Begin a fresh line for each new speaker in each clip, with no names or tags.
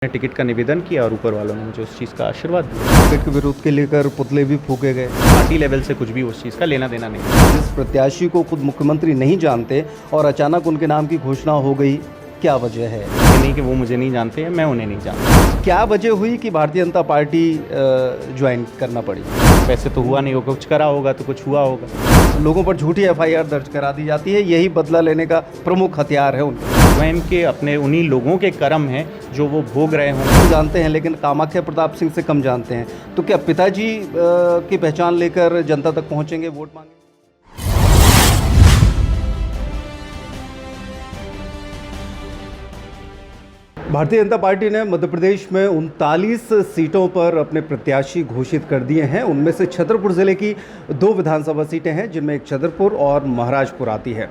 मैंने टिकट का निवेदन किया और ऊपर वालों ने मुझे उस चीज़ का आशीर्वाद दिया।
टिकट के विरोध के लेकर पुतले भी फूके गए।
पार्टी लेवल से कुछ भी उस चीज़ का लेना देना नहीं।
जिस प्रत्याशी को खुद मुख्यमंत्री नहीं जानते और अचानक उनके नाम की घोषणा हो गई, क्या वजह है?
ये नहीं कि वो मुझे नहीं जानते हैं, मैं उन्हें नहीं जानता।
क्या वजह हुई कि भारतीय जनता पार्टी ज्वाइन करना पड़ी?
वैसे तो हुआ नहीं होगा, कुछ करा होगा तो कुछ हुआ होगा।
लोगों पर झूठी एफआईआर दर्ज करा दी जाती है, यही बदला लेने का प्रमुख हथियार है उनका।
स्वयं के अपने उन्हीं लोगों के कर्म हैं जो वो भोग रहे हों।
हम जानते हैं, लेकिन कामाख्या प्रताप सिंह से कम जानते हैं। तो क्या पिताजी की पहचान लेकर जनता तक पहुंचेंगे, वोट मांगेंगे? भारतीय जनता पार्टी ने मध्य प्रदेश में 39 सीटों पर अपने प्रत्याशी घोषित कर दिए हैं। उनमें से छतरपुर ज़िले की 2 विधानसभा सीटें हैं, जिनमें एक छतरपुर और महाराजपुर आती है।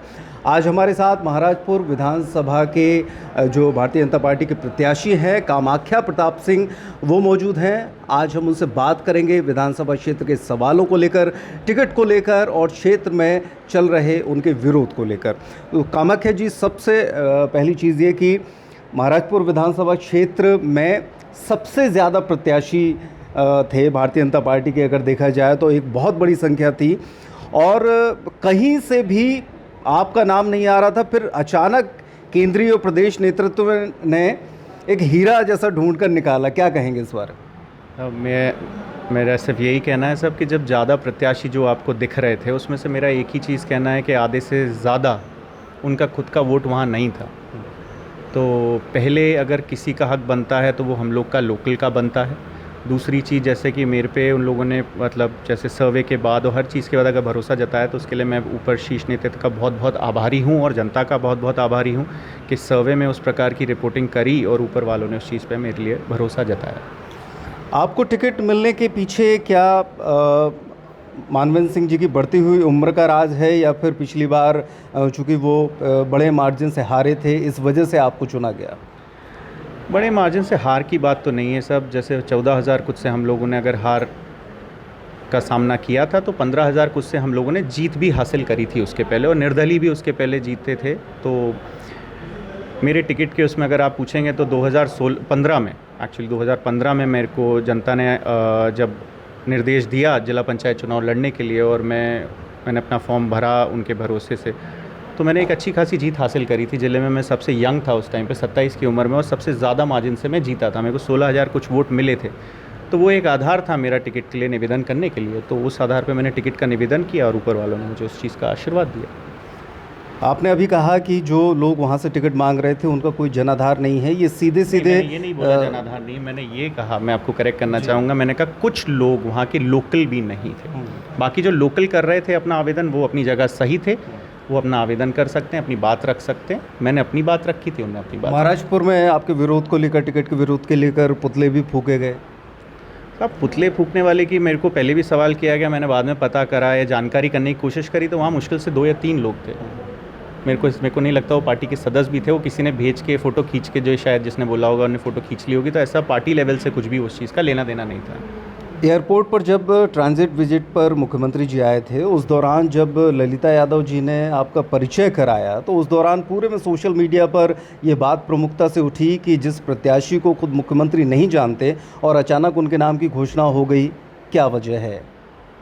आज हमारे साथ महाराजपुर विधानसभा के जो भारतीय जनता पार्टी के प्रत्याशी हैं कामाख्या प्रताप सिंह, वो मौजूद हैं। आज हम उनसे बात करेंगे विधानसभा क्षेत्र के सवालों को लेकर, टिकट को लेकर और क्षेत्र में चल रहे उनके विरोध को लेकर। तो कामाख्या जी, सबसे पहली चीज़ ये कि महाराजपुर विधानसभा क्षेत्र में सबसे ज़्यादा प्रत्याशी थे भारतीय जनता पार्टी के, अगर देखा जाए तो एक बहुत बड़ी संख्या थी और कहीं से भी आपका नाम नहीं आ रहा था। फिर अचानक केंद्रीय और प्रदेश नेतृत्व ने एक हीरा जैसा ढूंढ कर निकाला। क्या कहेंगे इस बार?
मेरा सिर्फ यही कहना है सब कि जब ज़्यादा प्रत्याशी जो आपको दिख रहे थे, उसमें से मेरा एक ही चीज़ कहना है कि आधे से ज़्यादा उनका खुद का वोट वहाँ नहीं था। तो पहले अगर किसी का हक बनता है तो वो हम लोग का लोकल का बनता है। दूसरी चीज़, जैसे कि मेरे पे उन लोगों ने मतलब जैसे सर्वे के बाद और हर चीज़ के बाद अगर भरोसा जताया, तो उसके लिए मैं ऊपर शीर्ष नेतृत्व का बहुत बहुत आभारी हूँ और जनता का बहुत बहुत आभारी हूँ कि सर्वे में उस प्रकार की रिपोर्टिंग करी और ऊपर वालों ने उस चीज़ पे मेरे लिए भरोसा जताया।
आपको टिकट मिलने के पीछे क्या मानवेंद्र सिंह जी की बढ़ती हुई उम्र का राज है, या फिर पिछली बार चूँकि वो बड़े मार्जिन से हारे थे, इस वजह से आपको चुना गया?
बड़े मार्जिन से हार की बात तो नहीं है सब। जैसे 14,000 कुछ से हम लोगों ने अगर हार का सामना किया था, तो 15,000 कुछ से हम लोगों ने जीत भी हासिल करी थी उसके पहले, और निर्दलीय भी उसके पहले जीते थे। तो मेरे टिकट के उसमें अगर आप पूछेंगे तो 2015 में, एक्चुअली 2015 में मेरे को जनता ने जब निर्देश दिया जिला पंचायत चुनाव लड़ने के लिए और मैंने अपना फॉर्म भरा उनके भरोसे से, तो मैंने एक अच्छी खासी जीत हासिल करी थी। ज़िले में मैं सबसे यंग था उस टाइम पे, 27 की उम्र में, और सबसे ज़्यादा मार्जिन से मैं जीता था। मेरे को 16,000 कुछ वोट मिले थे। तो वो एक आधार था मेरा टिकट के लिए निवेदन करने के लिए। तो उस आधार पे मैंने टिकट का निवेदन किया और ऊपर वालों ने मुझे उस चीज़ का आशीर्वाद दिया।
आपने अभी कहा कि जो लोग वहाँ से टिकट मांग रहे थे उनका कोई जनाधार नहीं है, ये सीधे
ये नहीं बोला जनाधार नहीं, मैंने ये कहा, मैं आपको करेक्ट करना चाहूँगा, मैंने कहा कुछ लोग वहाँ के लोकल भी नहीं थे। बाकी जो लोकल कर रहे थे अपना आवेदन, वो अपनी जगह सही थे, वो अपना आवेदन कर सकते हैं, अपनी बात रख सकते हैं। मैंने अपनी बात रखी थी, उन्होंने अपनी बात।
महाराजपुर में आपके विरोध को लेकर, टिकट के विरोध के लेकर पुतले भी फूके गए।
अब पुतले फूकने वाले की मेरे को पहले भी सवाल किया गया, मैंने बाद में पता करा या जानकारी करने की कोशिश करी, तो वहाँ मुश्किल से 2 या 3 लोग थे। मेरे को नहीं लगता वो पार्टी के सदस्य भी थे। वो किसी ने भेज के फ़ोटो खींच के, जो शायद जिसने बोला होगा उन्हें फ़ोटो खींच ली होगी। तो ऐसा पार्टी लेवल से कुछ भी उस चीज़ का लेना देना नहीं था।
एयरपोर्ट पर जब ट्रांजिट विजिट पर मुख्यमंत्री जी आए थे, उस दौरान जब ललिता यादव जी ने आपका परिचय कराया, तो उस दौरान पूरे में सोशल मीडिया पर यह बात प्रमुखता से उठी कि जिस प्रत्याशी को खुद मुख्यमंत्री नहीं जानते और अचानक उनके नाम की घोषणा हो गई, क्या वजह है?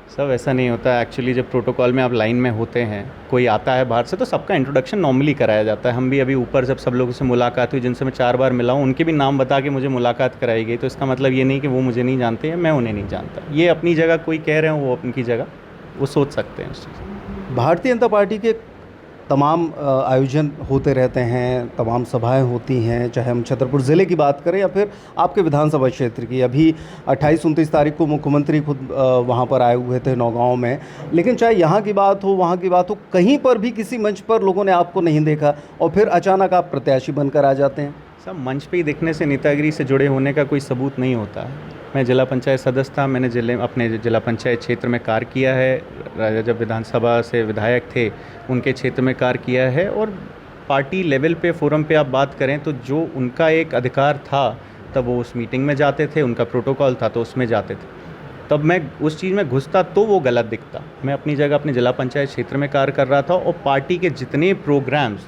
सब ऐसा नहीं होता। एक्चुअली जब प्रोटोकॉल में आप लाइन में होते हैं, कोई आता है बाहर से, तो सबका इंट्रोडक्शन नॉर्मली कराया जाता है। हम भी अभी ऊपर जब सब लोगों से मुलाकात हुई, जिनसे मैं 4 बार मिला हूँ, उनके भी नाम बता के मुझे मुलाकात कराई गई। तो इसका मतलब ये नहीं कि वो मुझे नहीं जानते हैं, मैं उन्हें नहीं जानता। ये अपनी जगह कोई कह रहे हो, वो अपनी जगह वो सोच सकते हैं उस चीज़।
भारतीय जनता पार्टी के तमाम आयोजन होते रहते हैं, तमाम सभाएं होती हैं, चाहे हम छतरपुर ज़िले की बात करें या फिर आपके विधानसभा क्षेत्र की। अभी 28-29 तारीख को मुख्यमंत्री खुद वहां पर आए हुए थे नौगांव में। लेकिन चाहे यहाँ की बात हो, वहाँ की बात हो, कहीं पर भी किसी मंच पर लोगों ने आपको नहीं देखा और फिर अचानक आप प्रत्याशी बनकर आ जाते हैं।
सब मंच पे ही दिखने से नेतागिरी से जुड़े होने का कोई सबूत नहीं होता है। मैं जिला पंचायत सदस्य था, मैंने अपने जिला पंचायत क्षेत्र में कार्य किया है। जब विधानसभा से विधायक थे, उनके क्षेत्र में कार्य किया है। और पार्टी लेवल पे फोरम पे आप बात करें तो जो उनका एक अधिकार था, तब वो उस मीटिंग में जाते थे, उनका प्रोटोकॉल था तो उसमें जाते थे। तब मैं उस चीज़ में घुसता तो वो गलत दिखता। मैं अपनी जगह अपने जिला पंचायत क्षेत्र में कार्य कर रहा था और पार्टी के जितने प्रोग्राम्स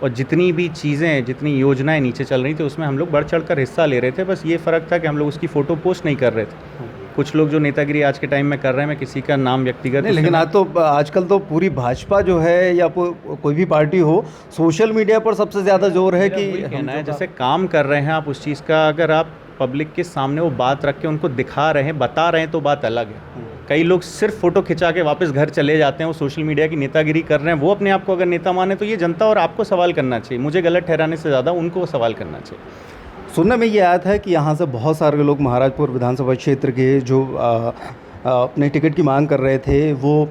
और जितनी भी चीज़ें, जितनी योजनाएं नीचे चल रही थी उसमें हम लोग बढ़ चढ़ कर हिस्सा ले रहे थे। बस ये फ़र्क था कि हम लोग उसकी फ़ोटो पोस्ट नहीं कर रहे थे। कुछ लोग जो नेतागिरी आज के टाइम में कर रहे हैं, मैं किसी का नाम व्यक्तिगत
नहीं, लेकिन आज तो आजकल तो पूरी भाजपा जो है या कोई भी पार्टी हो, सोशल मीडिया पर सबसे ज़्यादा जोर है कि
वही कहना है, जैसे काम कर रहे हैं आप उस चीज़ का, अगर आप पब्लिक के सामने वो बात रख के उनको दिखा रहे हैं, बता रहे हैं तो बात अलग है। कई लोग सिर्फ फ़ोटो खिंचा के वापस घर चले जाते हैं, वो सोशल मीडिया की नेतागिरी कर रहे हैं। वो अपने आप को अगर नेता माने तो ये जनता और आपको सवाल करना चाहिए। मुझे गलत ठहराने से ज़्यादा उनको सवाल करना चाहिए।
सुनने में ये आया था कि यहाँ से बहुत सारे लोग महाराजपुर विधानसभा क्षेत्र के जो अपने टिकट की मांग कर रहे थे वो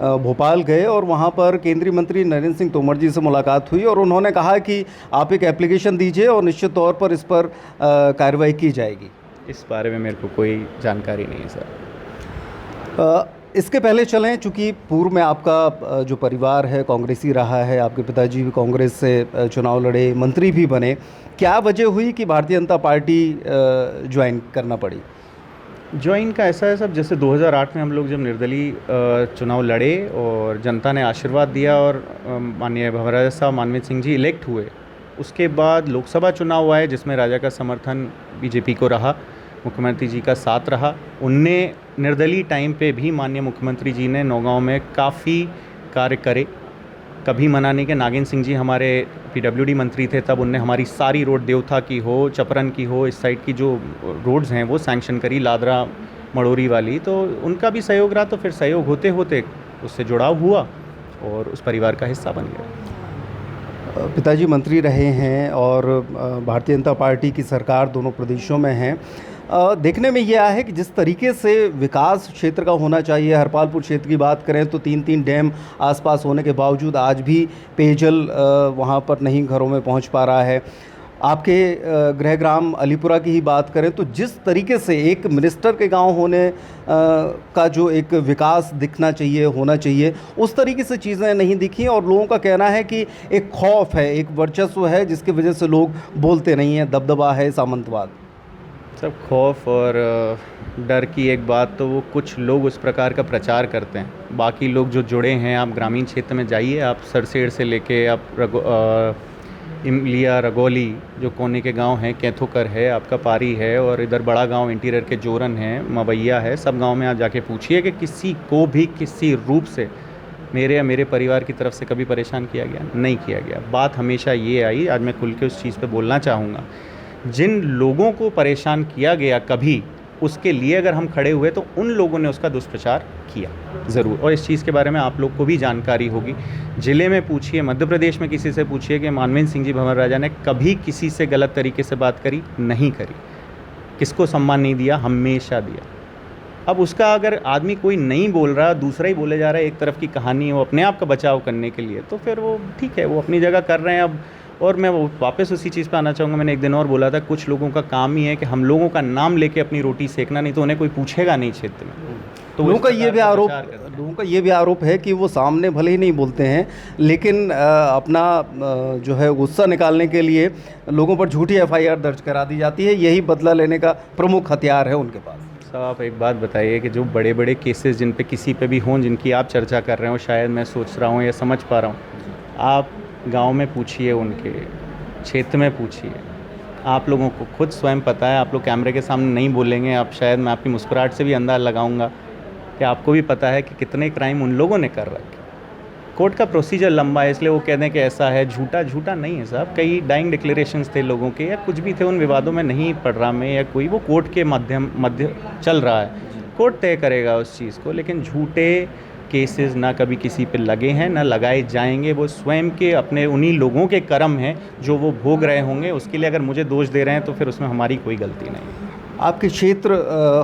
भोपाल गए और वहाँ पर केंद्रीय मंत्री नरेंद्र सिंह तोमर जी से मुलाकात हुई और उन्होंने कहा कि आप एक एप्लीकेशन दीजिए और निश्चित तौर पर इस पर कार्रवाई की जाएगी।
इस बारे में मेरे को कोई जानकारी नहीं है सर।
इसके पहले चलें, चूँकि पूर्व में आपका जो परिवार है कांग्रेसी रहा है, आपके पिताजी भी कांग्रेस से चुनाव लड़े, मंत्री भी बने, क्या वजह हुई कि भारतीय जनता पार्टी ज्वाइन करना पड़ी?
ज्वाइन का ऐसा है सब, जैसे 2008 में हम लोग जब निर्दलीय चुनाव लड़े और जनता ने आशीर्वाद दिया और माननीय भंवरराजा साहब मानवेंद्र सिंह जी इलेक्ट हुए, उसके बाद लोकसभा चुनाव आए जिसमें राजा का समर्थन बीजेपी को रहा, मुख्यमंत्री जी का साथ रहा। उनने निर्दलीय टाइम पे भी माननीय मुख्यमंत्री जी ने नौगांव में काफ़ी कार्य करे। कभी मना नहीं कि नागिन सिंह जी हमारे पीडब्ल्यूडी मंत्री थे, तब उनने हमारी सारी रोड देवथा की हो, चपरन की हो, इस साइड की जो रोड्स हैं वो सैंक्शन करी, लादरा मड़ोरी वाली। तो उनका भी सहयोग रहा, तो फिर सहयोग होते होते उससे जुड़ाव हुआ और उस परिवार का हिस्सा बन गया।
पिताजी मंत्री रहे हैं और भारतीय जनता पार्टी की सरकार दोनों प्रदेशों में है। देखने में यह आया है कि जिस तरीके से विकास क्षेत्र का होना चाहिए, हरपालपुर क्षेत्र की बात करें तो 3-3 डैम आसपास होने के बावजूद आज भी पेयजल वहां पर नहीं घरों में पहुंच पा रहा है। आपके गृहग्राम अलीपुरा की ही बात करें तो जिस तरीके से एक मिनिस्टर के गांव होने का जो एक विकास दिखना चाहिए, होना चाहिए, उस तरीके से चीज़ें नहीं दिखी और लोगों का कहना है कि एक खौफ है, एक वर्चस्व है जिसकी वजह से लोग बोलते नहीं हैं, दबदबा है, सामंतवाद।
सब खौफ और डर की एक बात, तो वो कुछ लोग उस प्रकार का प्रचार करते हैं। बाकी लोग जो जुड़े हैं, आप ग्रामीण क्षेत्र में जाइए, आप सरसेड़ से लेके आप इमलिया, रगौली जो कोने के गांव हैं, कैथोकर है, आपका पारी है और इधर बड़ा गांव इंटीरियर के जोरन है, मवैया है, सब गांव में आप जाके पूछिए कि किसी को भी किसी रूप से मेरे या मेरे परिवार की तरफ से कभी परेशान किया गया? नहीं किया गया। बात हमेशा ये आई, आज मैं खुल के उस चीज़ पे बोलना चाहूँगा, जिन लोगों को परेशान किया गया कभी, उसके लिए अगर हम खड़े हुए तो उन लोगों ने उसका दुष्प्रचार किया ज़रूर। और इस चीज़ के बारे में आप लोग को भी जानकारी होगी। ज़िले में पूछिए, मध्य प्रदेश में किसी से पूछिए कि मानवेंद्र सिंह जी भंवरराजा ने कभी किसी से गलत तरीके से बात करी? नहीं करी। किसको सम्मान नहीं दिया? हमेशा दिया। अब उसका अगर आदमी कोई नहीं बोल रहा, दूसरा ही बोले जा रहा है, एक तरफ की कहानी है वो अपने आप का बचाव करने के लिए, तो फिर वो ठीक है, वो अपनी जगह कर रहे हैं। अब और मैं वो वापस उसी चीज़ पे आना चाहूँगा, मैंने एक दिन और बोला था, कुछ लोगों का काम ही है कि हम लोगों का नाम लेके अपनी रोटी सेकना, नहीं तो उन्हें कोई पूछेगा नहीं क्षेत्र में। तो
लोगों का ये भी आरोप है कि वो सामने भले ही नहीं बोलते हैं, लेकिन अपना जो है गुस्सा निकालने के लिए लोगों पर झूठी FIR दर्ज करा दी जाती है। यही बदला लेने का प्रमुख हथियार है उनके पास।
साहब आप एक बात बताइए कि जो बड़े बड़े केसेस जिन पे किसी पे भी हों, जिनकी आप चर्चा कर रहे हो, शायद मैं सोच रहा हूँ या समझ पा रहा हूँ, आप गांव में पूछिए, उनके क्षेत्र में पूछिए, आप लोगों को खुद स्वयं पता है। आप लोग कैमरे के सामने नहीं बोलेंगे, आप शायद मैं आपकी मुस्कुराहट से भी अंदाज़ लगाऊंगा कि आपको भी पता है कि कितने क्राइम उन लोगों ने कर रखे। कोर्ट का प्रोसीजर लंबा है, इसलिए वो कहते हैं कि ऐसा है, झूठा नहीं है साहब। कई डाइंग डिक्लेरेशंस थे लोगों के या कुछ भी थे, उन विवादों में नहीं पड़ रहा मैं या कोई, वो कोर्ट के मध्य चल रहा है, कोर्ट तय करेगा उस चीज़ को। लेकिन झूठे केसेस ना कभी किसी पे लगे हैं, ना लगाए जाएंगे। वो स्वयं के अपने उन्हीं लोगों के कर्म हैं जो वो भोग रहे होंगे। उसके लिए अगर मुझे दोष दे रहे हैं तो फिर उसमें हमारी कोई गलती नहीं।
आपके क्षेत्र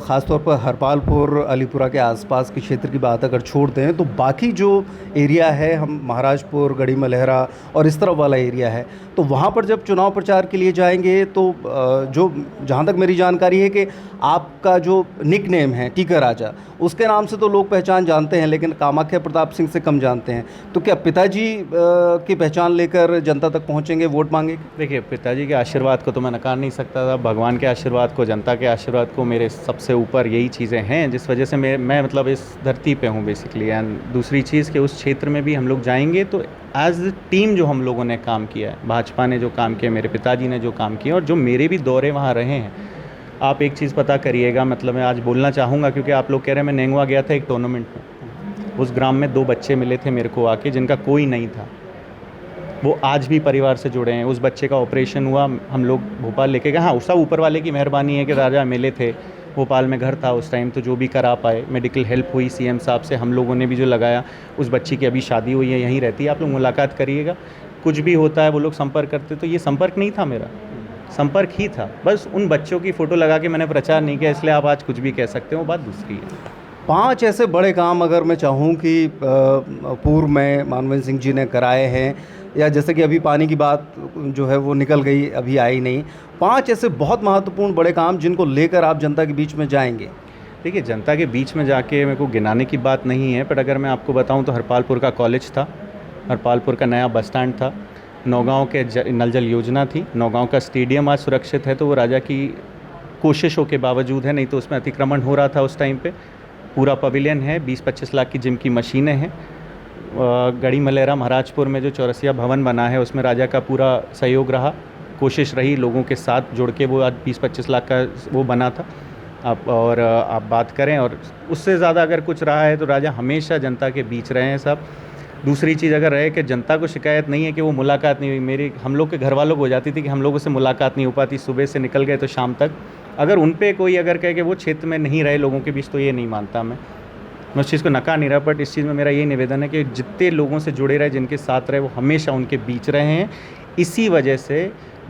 ख़ासतौर पर हरपालपुर, अलीपुरा के आसपास के क्षेत्र की बात अगर छोड़ दें तो बाकी जो एरिया है, हम महाराजपुर, गढ़ी मलहरा और इस तरफ वाला एरिया है, तो वहाँ पर जब चुनाव प्रचार के लिए जाएंगे तो जो जहाँ तक मेरी जानकारी है कि आपका जो निक नेम है टीका राजा, उसके नाम से तो लोग पहचान जानते हैं, लेकिन कामाख्या प्रताप सिंह से कम जानते हैं। तो क्या पिताजी की पहचान लेकर जनता तक पहुँचेंगे, वोट मांगेंगे?
देखिए, पिताजी के आशीर्वाद को तो मैं नकार नहीं सकता था, भगवान के आशीर्वाद को, जनता के आशीर्वाद को मेरे सबसे ऊपर यही चीज़ें हैं जिस वजह से मैं मतलब इस धरती पे हूँ बेसिकली। एंड दूसरी चीज़ कि उस क्षेत्र में भी हम लोग जाएंगे तो एज ए टीम जो हम लोगों ने काम किया है, भाजपा ने जो काम किया, मेरे पिताजी ने जो काम किया और जो मेरे भी दौरे वहाँ रहे हैं, आप एक चीज़ पता करिएगा। मतलब मैं आज बोलना चाहूँगा क्योंकि आप लोग कह रहे हैं, मैं नेंगवा गया था एक टूर्नामेंट में, उस ग्राम में 2 बच्चे मिले थे मेरे को आके जिनका कोई नहीं था, वो आज भी परिवार से जुड़े हैं। उस बच्चे का ऑपरेशन हुआ, हम लोग भोपाल लेके गए। हाँ, सब ऊपर वाले की मेहरबानी है कि राजा मिले थे, भोपाल में घर था उस टाइम, तो जो भी करा पाए, मेडिकल हेल्प हुई सीएम साहब से, हम लोगों ने भी जो लगाया। उस बच्ची की अभी शादी हुई है, यहीं रहती है, आप लोग मुलाकात करिएगा। कुछ भी होता है वो लोग संपर्क करते, तो ये संपर्क नहीं था मेरा, संपर्क ही था। बस उन बच्चों की फ़ोटो लगा के मैंने प्रचार नहीं किया, इसलिए आप आज कुछ भी कह सकते हो, बात दूसरी है।
5 ऐसे बड़े काम अगर मैं चाहूँ कि पूर्व में मानवेंद्र सिंह जी ने कराए हैं, या जैसे कि अभी पानी की बात जो है वो निकल गई, अभी आई नहीं, 5 ऐसे बहुत महत्वपूर्ण बड़े काम जिनको लेकर आप जनता के बीच में जाएंगे।
देखिए, जनता के बीच में जाके मेरे को गिनाने की बात नहीं है, बट अगर मैं आपको बताऊं तो हरपालपुर का कॉलेज था, हरपालपुर का नया बस स्टैंड था, नौगांव के नल जल योजना थी, नौगांव का स्टेडियम आज सुरक्षित है तो वो राजा की कोशिशों के बावजूद है, नहीं तो उसमें अतिक्रमण हो रहा था उस टाइम पे। पूरा पवेलियन है, 20-25 लाख की जिम की मशीनें हैं। गढ़ी मलेरा महाराजपुर में जो चौरसिया भवन बना है उसमें राजा का पूरा सहयोग रहा, कोशिश रही लोगों के साथ जुड़ के, वो आज 20-25 लाख का वो बना था। आप बात करें और उससे ज़्यादा अगर कुछ रहा है तो राजा हमेशा जनता के बीच रहे हैं सब। दूसरी चीज़ अगर रहे कि जनता को शिकायत नहीं है कि वो मुलाकात नहीं हुई, हम लोग के घर वालों को हो जाती थी कि हम लोगों से मुलाकात नहीं हो पाती, सुबह से निकल गए तो शाम तक। अगर उन पे कोई अगर कहे कि वो क्षेत्र में नहीं रहे लोगों के बीच, तो ये नहीं मानता मैं उस चीज़ को नकार नहीं रहा, बट इस चीज़ में मेरा यही निवेदन है कि जितने लोगों से जुड़े रहे, जिनके साथ रहे, वो हमेशा उनके बीच रहे हैं। इसी वजह से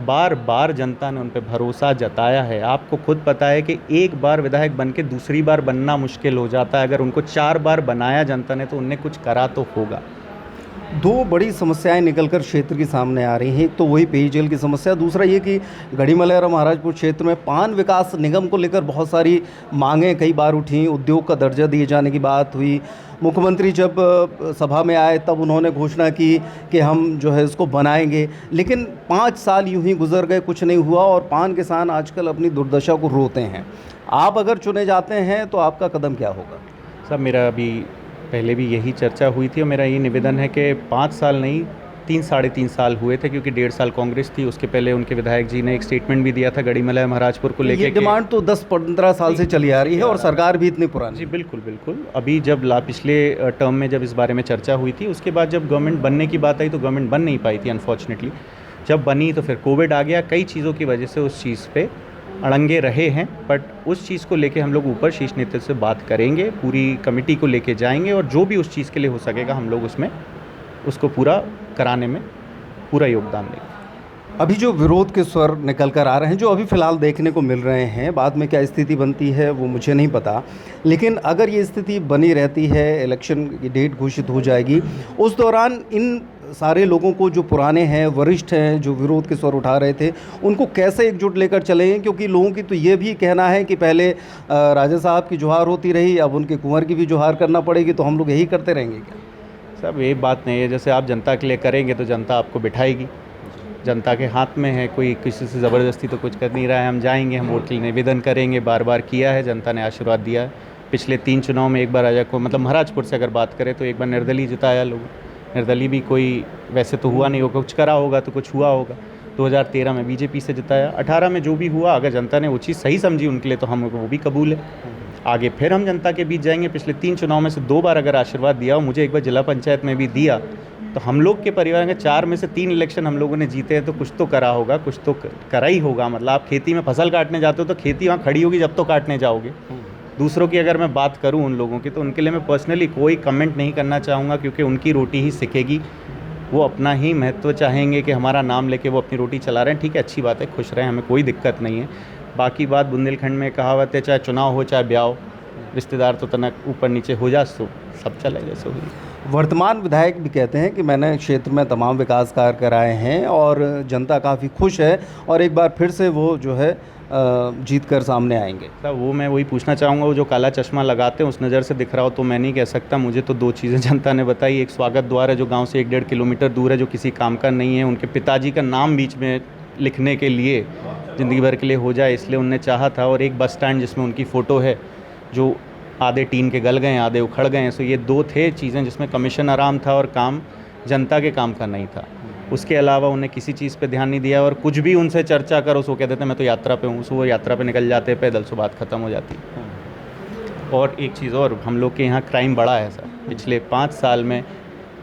बार बार जनता ने उन पर भरोसा जताया है। आपको खुद पता है कि एक बार विधायक बन के दूसरी बार बनना मुश्किल हो जाता है, अगर उनको 4 बार बनाया जनता ने तो उनने कुछ करा तो होगा।
2 बड़ी समस्याएं निकलकर क्षेत्र के सामने आ रही हैं, तो वही पेयजल की समस्या, दूसरा ये कि गढ़ी मलेरा महाराजपुर क्षेत्र में पान विकास निगम को लेकर बहुत सारी मांगें कई बार उठी, उद्योग का दर्जा दिए जाने की बात हुई। मुख्यमंत्री जब सभा में आए तब उन्होंने घोषणा की कि हम जो है इसको बनाएंगे, लेकिन 5 साल यूं ही गुजर गए, कुछ नहीं हुआ और पान किसान आजकल अपनी दुर्दशा को रोते हैं। आप अगर चुने जाते हैं तो आपका कदम क्या होगा?
सब मेरा अभी पहले भी यही चर्चा हुई थी और मेरा ये निवेदन है कि 5 साल नहीं, 3-3.5 साल हुए थे, क्योंकि 1.5 साल कांग्रेस थी, उसके पहले उनके विधायक जी ने एक स्टेटमेंट भी दिया था गढ़ी मलेरा महाराजपुर को लेकर।
ये डिमांड तो 10-15 साल से चली आ रही है और सरकार भी इतनी पुरानी।
जी बिल्कुल। अभी जब पिछले टर्म में जब इस बारे में चर्चा हुई थी, उसके बाद जब गवर्नमेंट बनने की बात आई तो गवर्नमेंट बन नहीं पाई थी अनफॉर्चुनेटली। जब बनी तो फिर कोविड आ गया, कई चीज़ों की वजह से उस चीज़ पे अड़ंगे रहे हैं, बट उस चीज़ को लेके हम लोग ऊपर शीर्ष नेतृत्व से बात करेंगे, पूरी कमेटी को लेके जाएंगे और जो भी उस चीज़ के लिए हो सकेगा हम लोग उसमें उसको पूरा कराने में पूरा योगदान देंगे।
अभी जो विरोध के स्वर निकल कर आ रहे हैं, जो अभी फ़िलहाल देखने को मिल रहे हैं, बाद में क्या स्थिति बनती है वो मुझे नहीं पता, लेकिन अगर ये स्थिति बनी रहती है, इलेक्शन की डेट घोषित हो जाएगी, उस दौरान इन सारे लोगों को, जो पुराने हैं, वरिष्ठ हैं, जो विरोध के स्वर उठा रहे थे, उनको कैसे एकजुट लेकर चलेंगे? क्योंकि लोगों की तो ये भी कहना है कि पहले राजा साहब की जोहार होती रही, अब उनके कुंवर की भी जोहार करना पड़ेगी, तो हम लोग यही करते रहेंगे क्या?
सब ये बात नहीं है, जैसे आप जनता के लिए करेंगे तो जनता आपको बिठाएगी, जनता के हाथ में है, कोई किसी से ज़बरदस्ती तो कुछ कर नहीं रहा है। हम जाएंगे, हम वोट के लिए निवेदन करेंगे, बार बार किया है, जनता ने आशीर्वाद दिया है। पिछले 3 चुनाव में एक बार राजा को, मतलब महाराजपुर से अगर बात करें तो एक बार निर्दलीय जिताया लोग। निर्दलीय भी कोई वैसे तो हुआ नहीं होगा, कुछ करा होगा तो कुछ हुआ होगा। 2013 में बीजेपी से जिताया, 18 में जो भी हुआ, अगर जनता ने वो चीज़ सही समझी उनके लिए तो हम वो भी कबूल है। आगे फिर हम जनता के बीच जाएंगे। पिछले 3 चुनाव में से 2 बार अगर आशीर्वाद दिया और मुझे एक बार जिला पंचायत में भी दिया, तो हम लोग के परिवार में 4 में से 3 इलेक्शन हम लोगों ने जीते हैं, तो कुछ तो करा होगा, कुछ तो करा ही होगा। मतलब आप खेती में फसल काटने जाते हो तो खेती वहाँ खड़ी होगी जब तो काटने जाओगे। दूसरों की अगर मैं बात करूं उन लोगों की, तो उनके लिए मैं पर्सनली कोई कमेंट नहीं करना चाहूँगा, क्योंकि उनकी रोटी ही सिकेगी। वो अपना ही महत्व चाहेंगे कि हमारा नाम लेके वो अपनी रोटी चला रहे हैं। ठीक है, अच्छी बात है, खुश रहें, हमें कोई दिक्कत नहीं है। बाकी बात, बुंदेलखंड में कहावत है, चाहे चुनाव हो चाहे ब्याह, रिश्तेदार तो तनक ऊपर नीचे हो जा, तो सब चले जैसे हुई।
वर्तमान विधायक भी कहते हैं कि मैंने क्षेत्र में तमाम विकास कार्य कराए हैं और जनता काफ़ी खुश है और एक बार फिर से वो जो है जीत कर सामने आएंगे।
तो वो मैं वही पूछना चाहूँगा, वो जो काला चश्मा लगाते हैं उस नज़र से दिख रहा हो तो मैं नहीं कह सकता। मुझे तो 2 चीज़ें जनता ने बताई। एक स्वागत द्वार है जो गांव से 1-1.5 किलोमीटर दूर है, जो किसी काम का नहीं है। उनके पिताजी का नाम बीच में लिखने के लिए, ज़िंदगी भर के लिए हो जाए इसलिए उनने चाहा था। और एक बस स्टैंड जिसमें उनकी फ़ोटो है, जो आधे टीन के गल गए, आधे उखड़ गए हैं। सो ये 2 थे चीज़ें जिसमें कमीशन आराम था और काम जनता के काम का नहीं था। उसके अलावा उन्हें किसी चीज़ पे ध्यान नहीं दिया। और कुछ भी उनसे चर्चा करो सो कहते थे मैं तो यात्रा पे हूँ। सो वो यात्रा पे निकल जाते पैदल, सो बात ख़त्म हो जाती। और एक चीज़ और, हम लोग के यहाँ क्राइम बढ़ा है सर। पिछले 5 साल में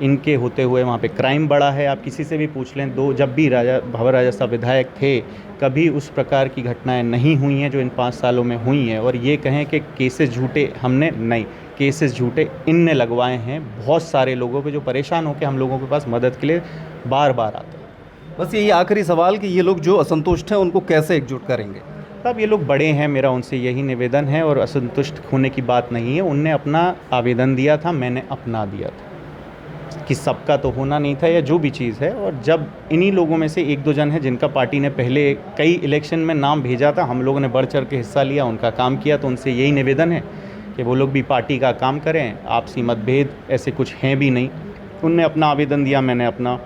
इनके होते हुए वहाँ पे क्राइम बढ़ा है। आप किसी से भी पूछ लें, जब भी भंवर राजा साहब विधायक थे, कभी उस प्रकार की घटनाएं नहीं हुई हैं जो इन 5 सालों में हुई हैं। और ये कहें कि केसेस झूठे हमने नहीं, केसेस झूठे इनने लगवाए हैं बहुत सारे लोगों पे, जो परेशान होकर हम लोगों के पास मदद के लिए बार बार आते हैं।
बस यही आखिरी सवाल कि ये लोग जो असंतुष्ट हैं उनको कैसे एकजुट करेंगे?
अब ये लोग बड़े हैं, मेरा उनसे यही निवेदन है। और असंतुष्ट होने की बात नहीं है। उनने अपना आवेदन दिया था, मैंने अपना दिया था कि सबका तो होना नहीं था या जो भी चीज़ है। और जब इन्हीं लोगों में से 1-2 जन हैं जिनका पार्टी ने पहले कई इलेक्शन में नाम भेजा था, हम लोगों ने बढ़ चढ़ के हिस्सा लिया, उनका काम किया, तो उनसे यही निवेदन है कि वो लोग भी पार्टी का काम करें। आपसी मतभेद ऐसे कुछ हैं भी नहीं। उनने अपना आवेदन दिया, मैंने अपना।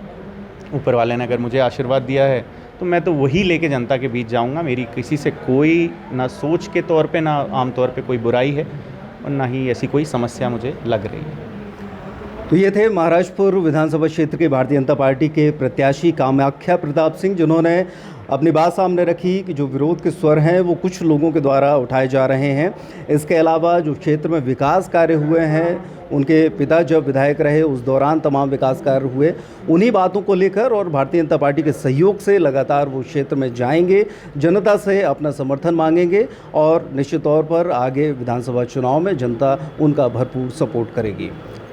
ऊपर वाले ने अगर मुझे आशीर्वाद दिया है तो मैं तो वही लेके जनता के बीच जाऊंगा। मेरी किसी से कोई ना सोच के तौर पे, ना आम तौर पे कोई बुराई है, और ना ही ऐसी कोई समस्या मुझे लग रही है।
तो ये थे महाराजपुर विधानसभा क्षेत्र के भारतीय जनता पार्टी के प्रत्याशी कामाख्या प्रताप सिंह, जिन्होंने अपनी बात सामने रखी कि जो विरोध के स्वर हैं वो कुछ लोगों के द्वारा उठाए जा रहे हैं। इसके अलावा जो क्षेत्र में विकास कार्य हुए हैं, उनके पिता जब विधायक रहे उस दौरान तमाम विकास कार्य हुए, उन्हीं बातों को लेकर और भारतीय जनता पार्टी के सहयोग से लगातार वो क्षेत्र में जाएंगे, जनता से अपना समर्थन मांगेंगे और निश्चित तौर पर आगे विधानसभा चुनाव में जनता उनका भरपूर सपोर्ट करेगी।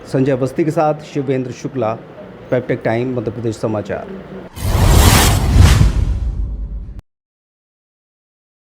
संजय अवस्थी के साथ शिवेंद्र शुक्ला, पेप्टेक टाइम, मध्य प्रदेश समाचार।